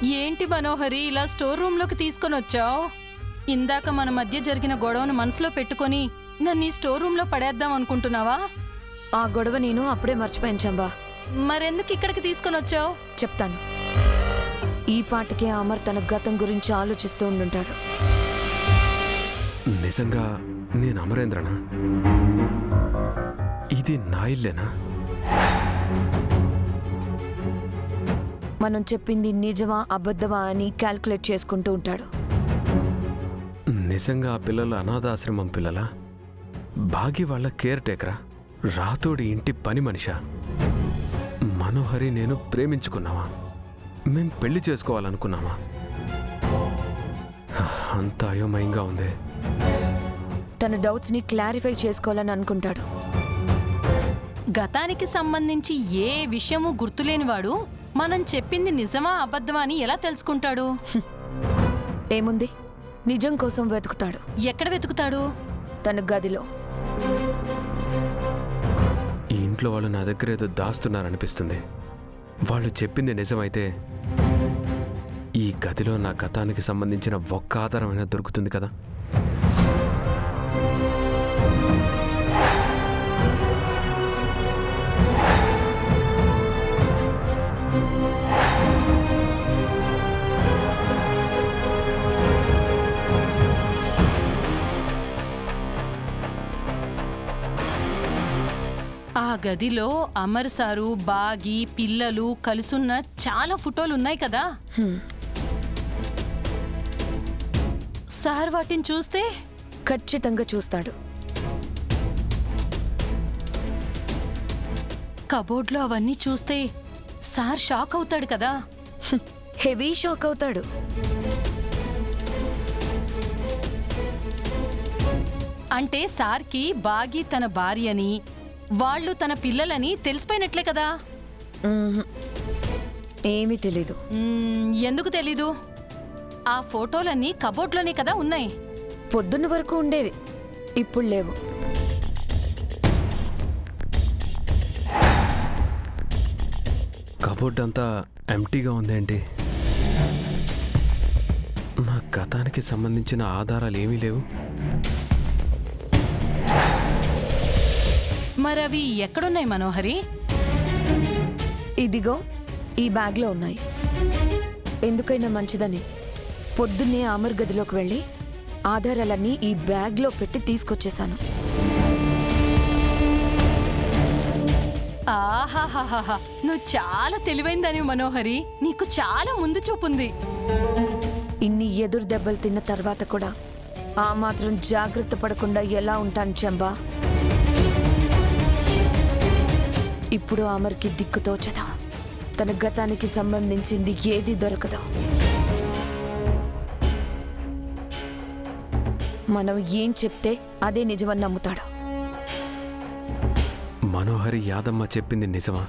ఏంటి మనోహరి ఇలా స్టోర్ రూమ్లోకి తీసుకొని వచ్చావు? ఇందాక మన మధ్య జరిగిన గొడవను మనసులో పెట్టుకొని నన్ను ఈ స్టోర్ రూమ్లో పడేద్దాం అనుకుంటున్నావా? ఆ గొడవ నేను అప్పుడే మర్చిపోయాను చంబా. మరెందుకు ఇక్కడికి తీసుకొని వచ్చావు? చెప్తాను. ఈ పాటికే అమర్ తన గతం గురించి ఆలోచిస్తూ ఉండుంటాడు. నిజంగా నేను అమరేంద్రనా? ఇది నా ఇల్లేనా? మనం చెప్పింది నిజమా అబద్ధమా అని క్యాల్కులేట్ చేసుకుంటూ ఉంటాడు. నిజంగా ఆ పిల్లలు అనాథాశ్రమం పిల్లలా? భాగి వాళ్ళ కేర్ టేకరా? రాతోడి ఇంటి పని మనిషా? మనోహరి నేను ప్రేమించుకున్నావా? మేం పెళ్లి చేసుకోవాలనుకున్నామా? అంత అయోమయంగా ఉంది. తన డౌట్స్ని క్లారిఫై చేసుకోవాలని అనుకుంటాడు. గతానికి సంబంధించి ఏ విషయమూ గుర్తులేనివాడు మనం చెప్పింది నిజమా అబద్ధమా అని ఎలా తెలుసుకుంటాడు? ఏముంది, నిజం కోసం వెతుకుతాడు. ఎక్కడ వెతుకుతాడు? తన గదిలో. ఈ ఇంట్లో వాళ్ళు నా దగ్గర ఏదో దాస్తున్నారనిపిస్తుంది. వాళ్ళు చెప్పింది నిజమైతే ఈ గదిలో నా గతానికి సంబంధించిన ఒక్క ఆధారమైనా దొరుకుతుంది కదా. ఆ గదిలో అమర్ సారు, బాగి, పిల్లలు కలుసున్న చాలా ఫోటోలున్నాయి కదా. సార్ వాటిని చూస్తే ఖచ్చితంగా చూస్తాడు. కబోర్డ్లో అవన్నీ చూస్తే సార్ షాక్ అవుతాడు కదా. హెవీ షాక్ అవుతాడు. అంటే సార్కి బాగి తన భార్యని, వాళ్ళు తన పిల్లలని తెలిసిపోయినట్లే కదా. ఏమీ తెలీదు. ఎందుకు తెలీదు? ఆ ఫోటోలన్నీ కబోర్డ్లోనే కదా ఉన్నాయి. పొద్దున్న వరకు ఉండేవి, ఇప్పుడు లేవు. కబోర్డ్ అంతా ఎంటీగా ఉందేంటి? నా గతానికి సంబంధించిన ఆధారాలు ఏమీ లేవు. మరవి ఎక్కడున్నాయి మనోహరి? ఇదిగో ఈ బ్యాగ్లో ఉన్నాయి. ఎందుకైనా మంచిదని పొద్దున్నే అమర్ గదిలోకి వెళ్ళి ఆధారాలన్నీ ఈ బ్యాగ్లో పెట్టి తీసుకొచ్చేశాను. ఆహాహాహా, నువ్వు చాలా తెలివైందని మనోహరి. నీకు చాలా ముందు చూపుంది. ఇన్ని ఎదురు దెబ్బలు తిన్న తర్వాత కూడా ఆ మాత్రం జాగ్రత్త పడకుండా ఎలా ఉంటాను చంబా? ఇప్పుడు అమర్కి దిక్కు తోచదు. తన గతానికి సంబంధించింది ఏది దొరకదు. మనం ఏం చెప్తే అదే నిజమని నమ్ముతాడు. మనోహరి యాదమ్మ చెప్పింది నిజమా?